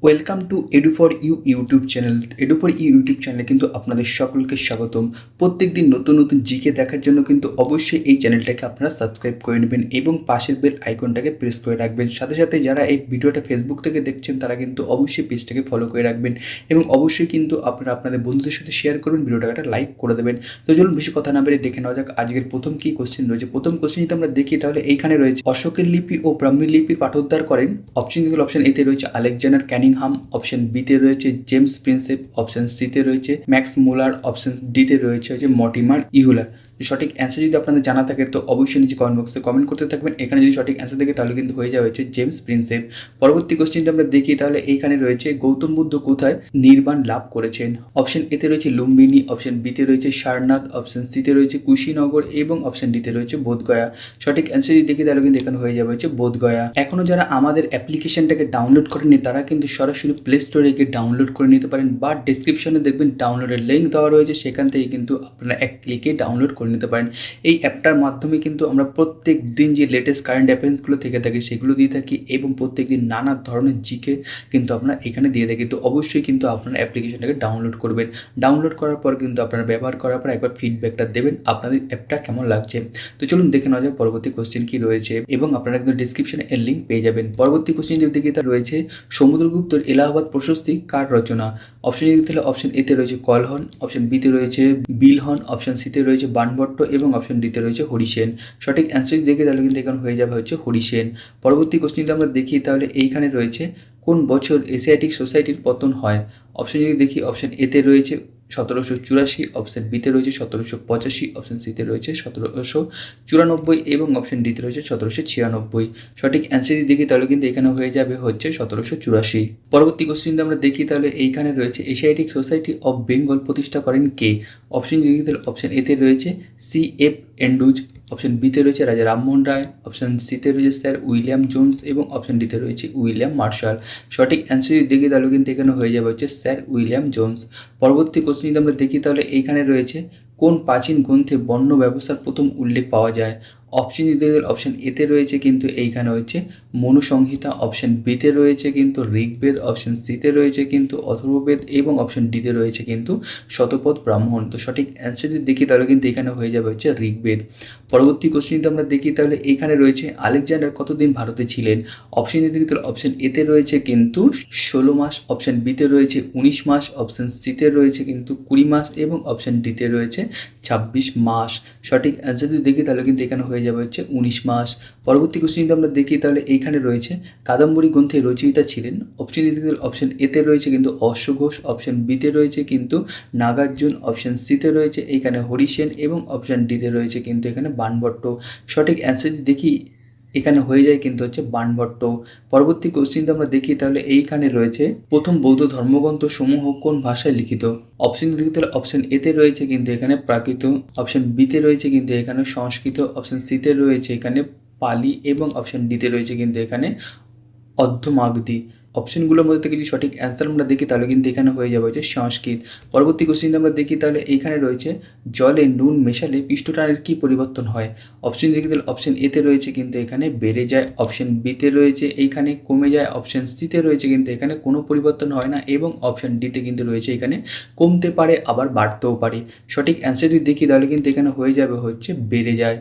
Welcome to Edu for You YouTube channel. Edu for You YouTube চ্যানেলে কিন্তু আপনাদের সকলকে স্বাগতম। প্রত্যেকদিন নতুন নতুন জিকে দেখার জন্য কিন্তু অবশ্যই এই চ্যানেলটাকে আপনারা সাবস্ক্রাইব করে নেবেন এবং পাশের বেল আইকনটাকে প্রেস করে রাখবেন। সাথে সাথে যারা এই ভিডিওটা ফেসবুক থেকে দেখছেন তারা কিন্তু অবশ্যই পেজটাকে ফলো করে রাখবেন এবং অবশ্যই কিন্তু আপনারা আপনাদের বন্ধুদের সাথে শেয়ার করবেন, ভিডিওটাকে একটা লাইক করে দেবেন। তো চলুন বেশি কথা না বেরিয়ে দেখে নেওয়া যাক আজকের প্রথম কী কোশ্চেন রয়েছে। প্রথম কোশ্চেন যদি আমরা দেখি তাহলে এইখানে রয়েছে অশোকের লিপি ও ব্রাহ্মী লিপির পাঠোদ্ধার করেন। অপশন এতে রয়েছে আলেকজান্ডার ক্যানিংহাম, অপশন বিতে রয়েছে জেমস প্রিন্সেপ, অপশন সিতে রয়েছে ম্যাক্স মুলার, অপশন ডিতে রয়েছে মর্টিমার ইহুলার। সঠিক অ্যান্সার যদি আপনাদের জানা থাকে তো অবশ্যই নিচে কমেন্ট বক্সে কমেন্ট করতে থাকবেন। এখানে যদি সঠিক অ্যান্সার থাকে তাহলে কিন্তু হয়ে যাবে জেমস প্রিন্সেপ। পরবর্তী কোশ্চেনটা আমরা দেখি তাহলে এইখানে রয়েছে গৌতম বুদ্ধ কোথায় নির্বাণ লাভ করেছেন। অপশন এতে রয়েছে লুম্বিনী, অপশন বিতে রয়েছে সারনাথ, অপশন সিতে রয়েছে কুশীনগর এবং অপশন ডিতে রয়েছে বোধগয়া। সঠিক অ্যান্সার যদি দেখি তাহলে কিন্তু এখানে হয়ে যাবে বোধগয়া। এখনো যারা আমাদের অ্যাপ্লিকেশনটাকে ডাউনলোড করেনি তারা কিন্তু সরাসরি প্লে স্টোরে গিয়ে ডাউনলোড করে নিতে পারেন বা ডেসক্রিপশনে দেখবেন ডাউনলোডের লিঙ্ক দেওয়া রয়েছে, সেখান থেকে কিন্তু আপনারা এক ক্লিকে ডাউনলোড করে নিতে পারেন। এই অ্যাপটার মাধ্যমে কিন্তু আমরা প্রত্যেক দিন যে লেটেস্ট কারেন্ট অ্যাফেয়ার্সগুলো থেকে থাকে সেগুলো দিয়ে থাকি এবং প্রত্যেক দিন নানা ধরনের জিকে কিন্তু আপনারা এখানে দিয়ে থাকি। তো অবশ্যই কিন্তু আপনারা অ্যাপ্লিকেশনটাকে ডাউনলোড করবেন। ডাউনলোড করার পর কিন্তু আপনারা ব্যবহার করার পর একবার ফিডব্যাকটা দেবেন আপনাদের অ্যাপটা কেমন লাগছে। তো চলুন দেখে নেওয়া যাক পরবর্তী কোশ্চেন কি রয়েছে এবং আপনারা কিন্তু ডিসক্রিপশনে এর লিঙ্ক পেয়ে যাবেন। পরবর্তী কোশ্চেন যদি দেখি তা রয়েছে সমুদ্রগুপ্তর এলাহাবাদ প্রশস্তি কার রচনা। অপশন যদি তাহলে অপশন এতে রয়েছে কলহন, অপশন বিতে রয়েছে বিলহন, অপশন সিতে রয়েছে বাণভট্ট এবং অপশন ডিতে রয়েছে হরিসেন। সঠিক অ্যান্সার যদি দেখি তাহলে কিন্তু এখানে হয়ে যাবে হরিসেন। পরবর্তী কোশ্চেন যদি আমরা দেখি তাহলে এইখানে রয়েছে কোন বছর এশিয়াটিক সোসাইটির পতন হয়। অপশন যদি দেখি অপশন এতে রয়েছে 1784, অপশন বিতে রয়েছে 1785, অপশন সিতে রয়েছে 1794 এবং অপশন ডিতে রয়েছে 1796। সঠিক অ্যান্সার যদি দেখি তাহলে কিন্তু এখানে হয়ে যাবে 1784। পরবর্তী কোশ্চেন আমরা দেখি তাহলে এইখানে রয়েছে এশিয়াটিক সোসাইটি অফ বেঙ্গল প্রতিষ্ঠা করেন কে। অপশন যদি দেখি তাহলে অপশন এতে রয়েছে CF এন্ড্রুজ, অপশন বিতে রয়েছে রাজা রামমোহন রায়, অপশন সিতে রয়েছে স্যার উইলিয়াম জোন্স এবং অপশন ডিতে রয়েছে উইলিয়াম মার্শাল। সঠিক অ্যান্সার যদি দেখি তাহলে কিন্তু এখানে হয়ে যাবে স্যার উইলিয়াম জোন্স। পরবর্তী কোশ্চেন যদি আমরা দেখি তাহলে এইখানে রয়েছে কোন প্রাচীন গ্রন্থে বর্ণ ব্যবস্থার প্রথম উল্লেখ পাওয়া যায়। অপশন দিতে গেলে অপশন এতে রয়েছে কিন্তু এইখানে হচ্ছে মনুসংহিতা, অপশন বিতে রয়েছে কিন্তু ঋগ্বেদ, অপশন সিতে রয়েছে কিন্তু অথর্ববেদ এবং অপশন ডিতে রয়েছে কিন্তু শতপথ ব্রাহ্মণ। তো সঠিক অ্যান্সার যদি দেখি তাহলে কিন্তু এখানে হয়ে যাবে ঋগ্বেদ। পরবর্তী কোশ্চেন যদি আমরা দেখি তাহলে এইখানে রয়েছে আলেকজান্ডার কতদিন ভারতে ছিলেন। অপশন যদি দেখি তাহলে অপশন এতে রয়েছে কিন্তু 16 মাস, অপশন বিতে রয়েছে 19 মাস, অপশন সিতে রয়েছে কিন্তু 20 মাস এবং অপশন ডিতে রয়েছে 26 মাস। সঠিক অ্যান্সার যদি দেখি তাহলে কিন্তু এখানে হয়ে যাবে 19 মাস। পরবর্তী কোশ্চেন যদি আমরা দেখি তাহলে এইখানে রয়েছে কাদম্বরী গ্রন্থের রচয়িতা ছিলেন। অপশন দিতে গেলে অপশন এতে রয়েছে কিন্তু অশ্বঘোষ, অপশন বিতে রয়েছে কিন্তু নাগার্জুন, অপশন সিতে রয়েছে এইখানে হরিসেন এবং অপশন ডিতে রয়েছে কিন্তু এখানে বাণভট্ট। সঠিক অ্যান্সার যদি দেখি এখানে হয়ে যায় কিন্তু বাণভট্ট। পরবর্তী কোশ্চেন আমরা দেখি তাহলে এইখানে রয়েছে প্রথম বৌদ্ধ ধর্মগ্রন্থ সমূহ কোন ভাষায় লিখিত। অপশন দেখি তাহলে অপশন এতে রয়েছে কিন্তু এখানে প্রাকৃত, অপশন বিতে রয়েছে কিন্তু এখানে সংস্কৃত, অপশন সিতে রয়েছে এখানে পালি এবং অপশন ডিতে রয়েছে কিন্তু এখানে অর্ধমাগধী। অপশনগুলোর মধ্যে থেকে যদি সঠিক অ্যান্সার আমরা দেখি তাহলে কিন্তু এখানে হয়ে যাবে সংস্কৃত। পরবর্তী কোশ্চেন আমরা দেখি তাহলে এইখানে রয়েছে জলে নুন মেশালে পৃষ্ঠটানের কী পরিবর্তন হয়। অপশন দেখি তাহলে অপশন এতে রয়েছে কিন্তু এখানে বেড়ে যায়, অপশন বিতে রয়েছে এইখানে কমে যায়, অপশন সিতে রয়েছে কিন্তু এখানে কোনো পরিবর্তন হয় না এবং অপশন ডিতে কিন্তু রয়েছে এখানে কমতে পারে আবার বাড়তেও পারে। সঠিক অ্যান্সার যদি দেখি তাহলে কিন্তু এখানে হয়ে যাবে বেড়ে যায়।